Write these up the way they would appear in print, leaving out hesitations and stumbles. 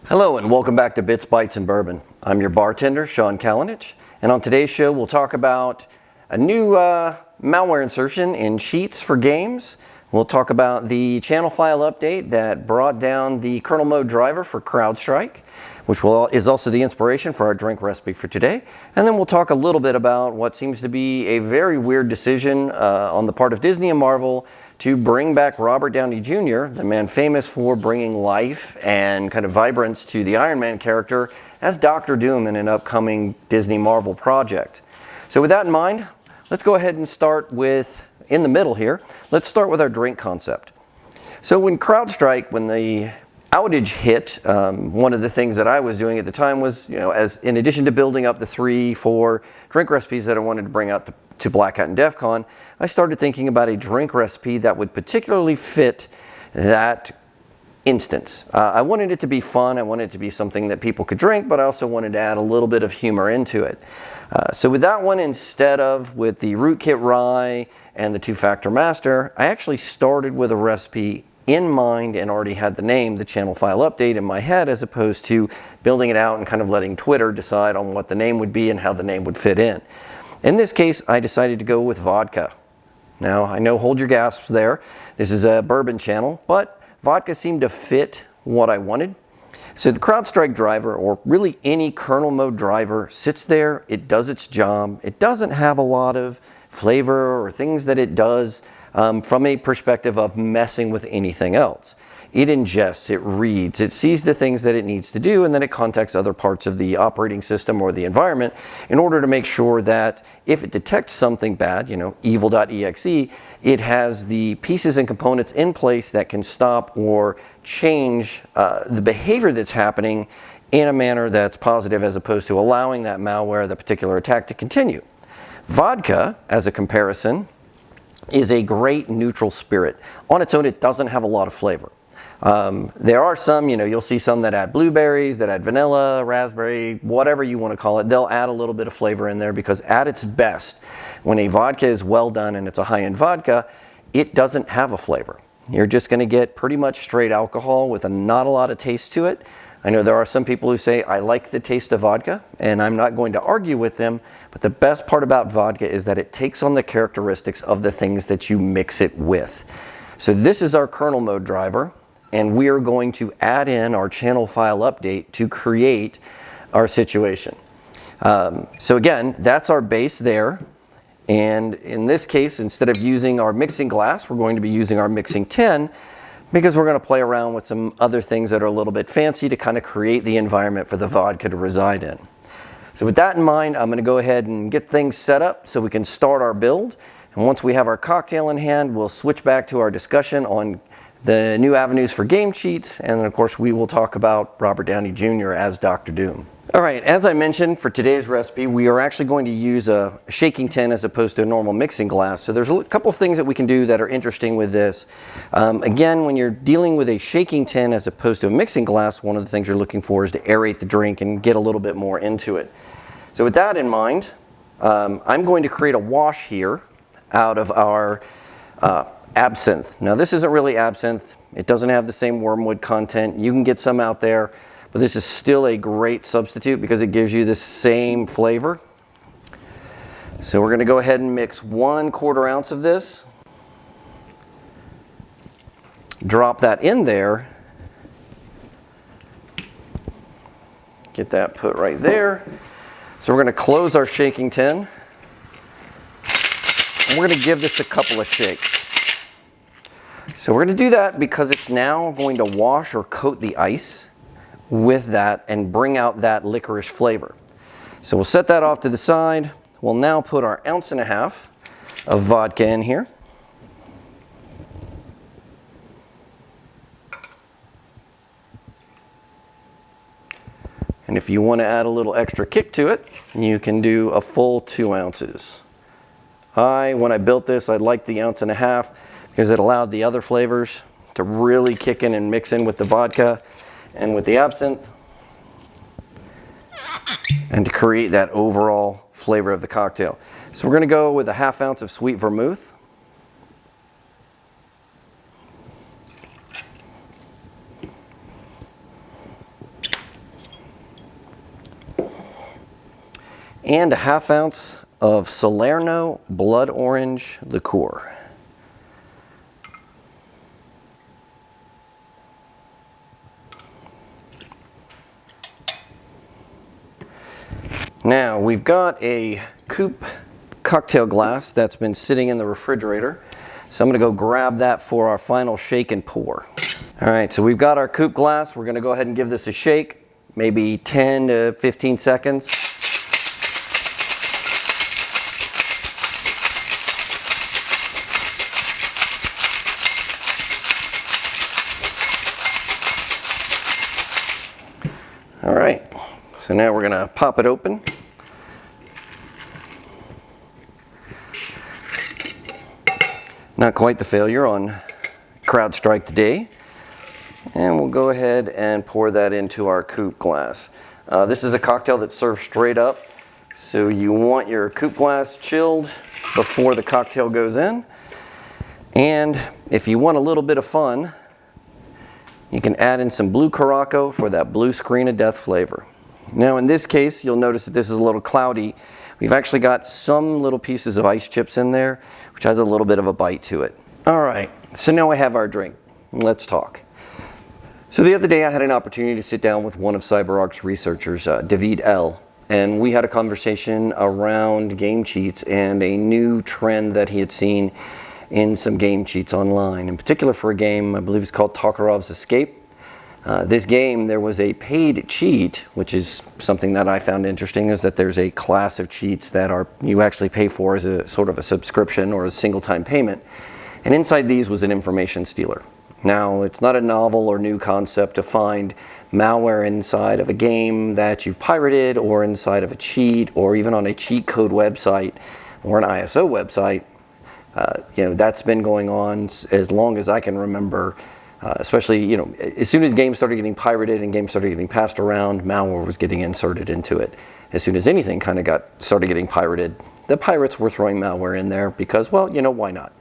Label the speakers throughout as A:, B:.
A: Hello and welcome back to Bits, Bytes, and Bourbon. I'm your bartender, Sean Kalinich, and on today's show we'll talk about a new malware insertion in cheats for games. We'll talk about the channel file update that brought down the kernel mode driver for CrowdStrike, which is also the inspiration for our drink recipe for today. And then we'll talk a little bit about what seems to be a very weird decision on the part of Disney and Marvel to bring back Robert Downey Jr., the man famous for bringing life and kind of vibrance to the Iron Man character, as Dr. Doom in an upcoming Disney Marvel project. So with that in mind, let's go ahead and start with, in the middle here, let's start with our drink concept. So when CrowdStrike, when the outage hit, one of the things that I was doing at the time was, as in addition to building up the 3-4 drink recipes that I wanted to bring out to Black Hat and DEF CON, I started thinking about a drink recipe that would particularly fit that instance. I wanted it to be fun, I wanted it to be something that people could drink, but I also wanted to add a little bit of humor into it. So with that one, instead of with the rootkit rye and the two-factor master, I actually started with a recipe in mind and already had the name, the channel file update, in my head, as opposed to building it out and kind of letting Twitter decide on what the name would be and how the name would fit in. In this case, I decided to go with vodka. Now, I know, hold your gasps there. This is a bourbon channel, but vodka seemed to fit what I wanted. So the CrowdStrike driver, or really any kernel mode driver, sits there, it does its job. It doesn't have a lot of flavor or things that it does from a perspective of messing with anything else. It ingests, it reads, it sees the things that it needs to do, and then it contacts other parts of the operating system or the environment in order to make sure that if it detects something bad, evil.exe, it has the pieces and components in place that can stop or change the behavior that's happening in a manner that's positive, as opposed to allowing that malware, the particular attack, to continue. Vodka, as a comparison, is a great neutral spirit. On its own, it doesn't have a lot of flavor. There are some, you'll see some that add blueberries, that add vanilla, raspberry, whatever you want to call it. They'll add a little bit of flavor in there because at its best, when a vodka is well done and it's a high-end vodka, it doesn't have a flavor. You're just going to get pretty much straight alcohol with not a lot of taste to it. I know there are some people who say, I like the taste of vodka, and I'm not going to argue with them, but the best part about vodka is that it takes on the characteristics of the things that you mix it with. So this is our kernel mode driver, and we are going to add in our channel file update to create our situation. So again, that's our base there. And in this case, instead of using our mixing glass, we're going to be using our mixing tin, because we're going to play around with some other things that are a little bit fancy to kind of create the environment for the vodka to reside in. So with that in mind, I'm going to go ahead and get things set up so we can start our build. And once we have our cocktail in hand, we'll switch back to our discussion on the new avenues for game cheats, and then of course we will talk about Robert Downey Jr. as Dr. Doom. All right, as I mentioned, for today's recipe, we are actually going to use a shaking tin as opposed to a normal mixing glass. So there's a couple of things that we can do that are interesting with this. Again, when you're dealing with a shaking tin as opposed to a mixing glass, one of the things you're looking for is to aerate the drink and get a little bit more into it. So with that in mind, I'm going to create a wash here out of our absinthe. Now this isn't really absinthe. It doesn't have the same wormwood content. You can get some out there, but this is still a great substitute because it gives you the same flavor. So we're going to go ahead and mix 1/4 ounce of this. Drop that in there. Get that put right there. So we're going to close our shaking tin. And we're going to give this a couple of shakes. So we're going to do that because it's now going to wash or coat the ice with that and bring out that licorice flavor. So we'll set that off to the side. We'll now put our 1.5 ounces of vodka in here. And if you want to add a little extra kick to it, you can do a full 2 ounces. When I built this, I liked the 1.5 ounces because it allowed the other flavors to really kick in and mix in with the vodka and with the absinthe, and to create that overall flavor of the cocktail. So we're going to go with a 1/2 ounce of sweet vermouth. and a 1/2 ounce of Solerno blood orange liqueur. Now we've got a coupe cocktail glass that's been sitting in the refrigerator. So I'm going to go grab that for our final shake and pour. All right, so we've got our coupe glass. We're going to go ahead and give this a shake, maybe 10 to 15 seconds. All right, so now we're going to pop it open. Not quite the failure on CrowdStrike today. And we'll go ahead and pour that into our coupe glass. This is a cocktail that's served straight up. So you want your coupe glass chilled before the cocktail goes in. And if you want a little bit of fun, you can add in some Blue Curacao for that blue screen of death flavor. Now in this case, you'll notice that this is a little cloudy. We've actually got some little pieces of ice chips in there, which has a little bit of a bite to it. All right, so now we have our drink. Let's talk. So the other day I had an opportunity to sit down with one of CyberArk's researchers, David L., and we had a conversation around game cheats and a new trend that he had seen in some game cheats online. In particular for a game, I believe it's called Takarov's Escape. This game, there was a paid cheat, which is something that I found interesting, is that there's a class of cheats that you actually pay for as a sort of a subscription or a single-time payment. And inside these was an information stealer. Now, it's not a novel or new concept to find malware inside of a game that you've pirated or inside of a cheat or even on a cheat code website or an ISO website. That's been going on as long as I can remember. Especially, as soon as games started getting pirated and games started getting passed around, malware was getting inserted into it. As soon as anything kind of started getting pirated, the pirates were throwing malware in there because, well, why not?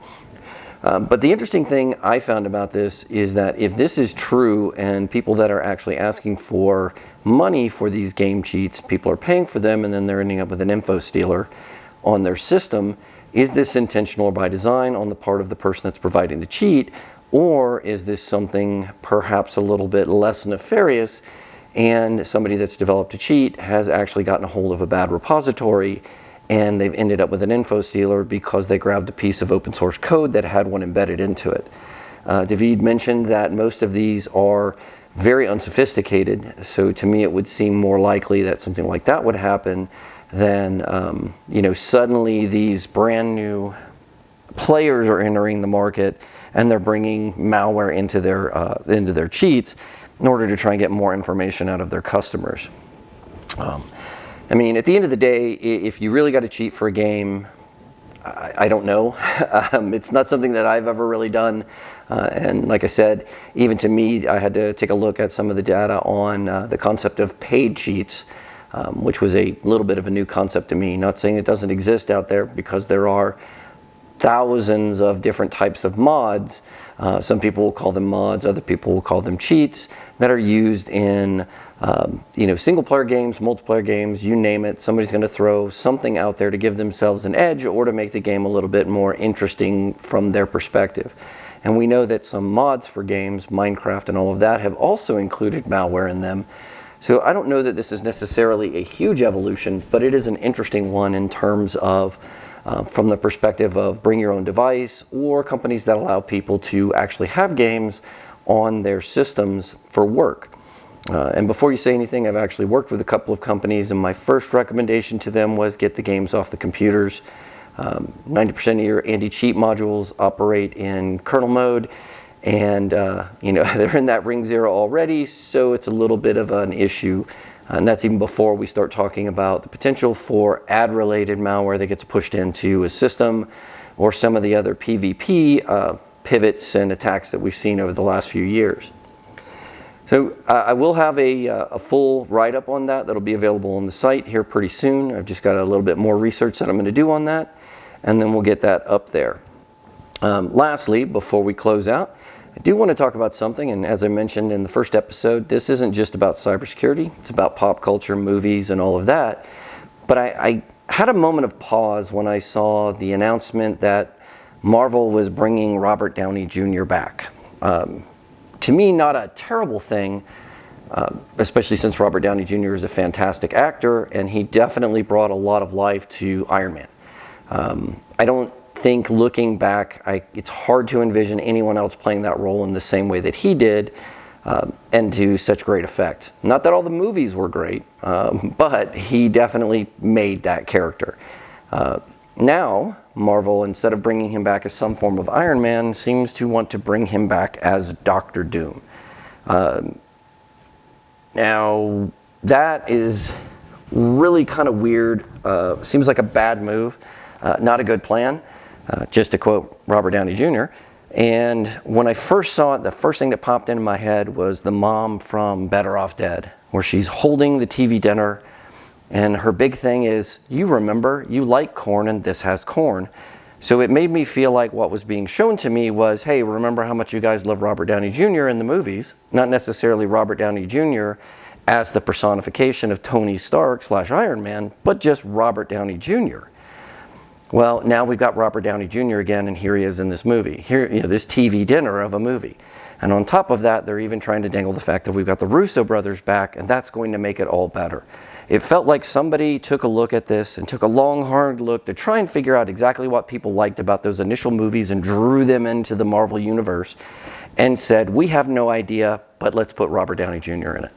A: But the interesting thing I found about this is that if this is true and people that are actually asking for money for these game cheats, people are paying for them and then they're ending up with an info stealer on their system, is this intentional or by design on the part of the person that's providing the cheat? Or is this something perhaps a little bit less nefarious and somebody that's developed a cheat has actually gotten a hold of a bad repository and they've ended up with an info stealer because they grabbed a piece of open source code that had one embedded into it? David mentioned that most of these are very unsophisticated, so to me it would seem more likely that something like that would happen than suddenly these brand new players are entering the market and they're bringing malware into their cheats in order to try and get more information out of their customers. At the end of the day, if you really got to cheat for a game, I don't know. It's not something that I've ever really done. And like I said, even to me, I had to take a look at some of the data on the concept of paid cheats, which was a little bit of a new concept to me. Not saying it doesn't exist out there, because there are thousands of different types of mods. Some people will call them mods, other people will call them cheats, that are used in single player games, multiplayer games, you name it. Somebody's going to throw something out there to give themselves an edge or to make the game a little bit more interesting from their perspective. And we know that some mods for games, Minecraft and all of that, have also included malware in them. So I don't know that this is necessarily a huge evolution, but it is an interesting one in terms of from the perspective of bring your own device, or companies that allow people to actually have games on their systems for work. And before you say anything, I've actually worked with a couple of companies, and my first recommendation to them was get the games off the computers. 90% of your anti-cheat modules operate in kernel mode, and they're in that ring 0 already, so it's a little bit of an issue. And that's even before we start talking about the potential for ad-related malware that gets pushed into a system, or some of the other PvP pivots and attacks that we've seen over the last few years. So I will have a full write-up on that that'll be available on the site here pretty soon. I've just got a little bit more research that I'm going to do on that, and then we'll get that up there. Lastly, before we close out, I do want to talk about something, and as I mentioned in the first episode, this isn't just about cybersecurity. It's about pop culture, movies, and all of that. But I had a moment of pause when I saw the announcement that Marvel was bringing Robert Downey Jr. back. To me, not a terrible thing, especially since Robert Downey Jr. is a fantastic actor, and he definitely brought a lot of life to Iron Man. I don't think, looking back, it's hard to envision anyone else playing that role in the same way that he did, and to such great effect. Not that all the movies were great, but he definitely made that character. Now, Marvel, instead of bringing him back as some form of Iron Man, seems to want to bring him back as Doctor Doom. Now, that is really kind of weird. Seems like a bad move, not a good plan, just to quote Robert Downey Jr. And when I first saw it, the first thing that popped into my head was the mom from Better Off Dead, where she's holding the TV dinner, and her big thing is, you remember, you like corn, and this has corn. So it made me feel like what was being shown to me was, hey, remember how much you guys love Robert Downey Jr. in the movies? Not necessarily Robert Downey Jr. as the personification of Tony Stark / Iron Man, but just Robert Downey Jr. Well, now we've got Robert Downey Jr. again, and here he is in this movie. Here, this TV dinner of a movie. And on top of that, they're even trying to dangle the fact that we've got the Russo brothers back, and that's going to make it all better. It felt like somebody took a look at this and took a long, hard look to try and figure out exactly what people liked about those initial movies and drew them into the Marvel Universe and said, we have no idea, but let's put Robert Downey Jr. in it.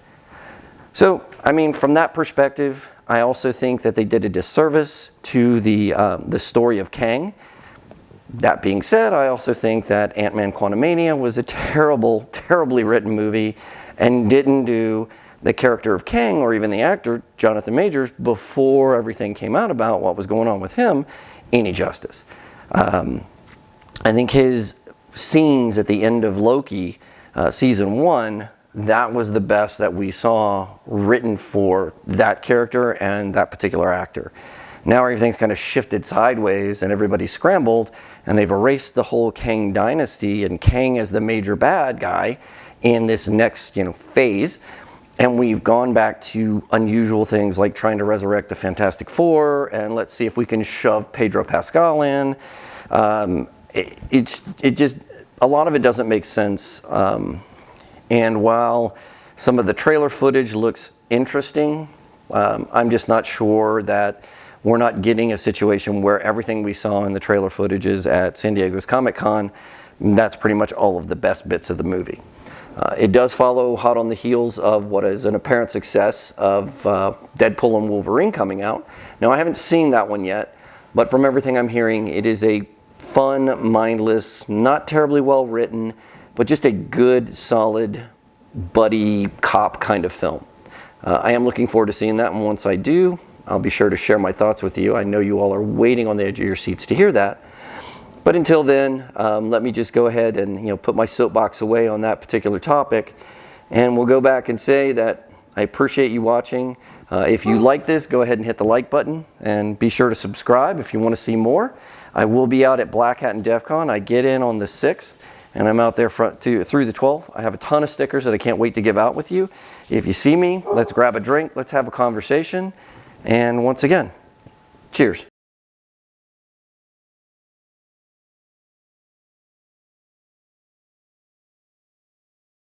A: So, I mean, from that perspective, I also think that they did a disservice to the story of Kang. That being said, I also think that Ant-Man Quantumania was a terribly written movie and didn't do the character of Kang, or even the actor, Jonathan Majors, before everything came out about what was going on with him, any justice. I think his scenes at the end of Loki, season 1, that was the best that we saw written for that character and that particular actor. Now everything's kind of shifted sideways and everybody's scrambled, and they've erased the whole Kang dynasty and Kang as the major bad guy in this next phase. And we've gone back to unusual things like trying to resurrect the Fantastic Four, and let's see if we can shove Pedro Pascal in. It just, a lot of it doesn't make sense. And while some of the trailer footage looks interesting, I'm just not sure that we're not getting a situation where everything we saw in the trailer footages at San Diego's Comic-Con, that's pretty much all of the best bits of the movie. It does follow hot on the heels of what is an apparent success of Deadpool and Wolverine coming out. Now, I haven't seen that one yet, but from everything I'm hearing, it is a fun, mindless, not terribly well written, but just a good, solid, buddy cop kind of film. I am looking forward to seeing that, and once I do, I'll be sure to share my thoughts with you. I know you all are waiting on the edge of your seats to hear that. But until then, let me just go ahead and put my soapbox away on that particular topic, and we'll go back and say that I appreciate you watching. If you like this, go ahead and hit the like button, and be sure to subscribe if you want to see more. I will be out at Black Hat and DEF CON. I get in on the 6th, and I'm out there through the 12th. I have a ton of stickers that I can't wait to give out with you. If you see me, let's grab a drink, let's have a conversation, and once again, cheers.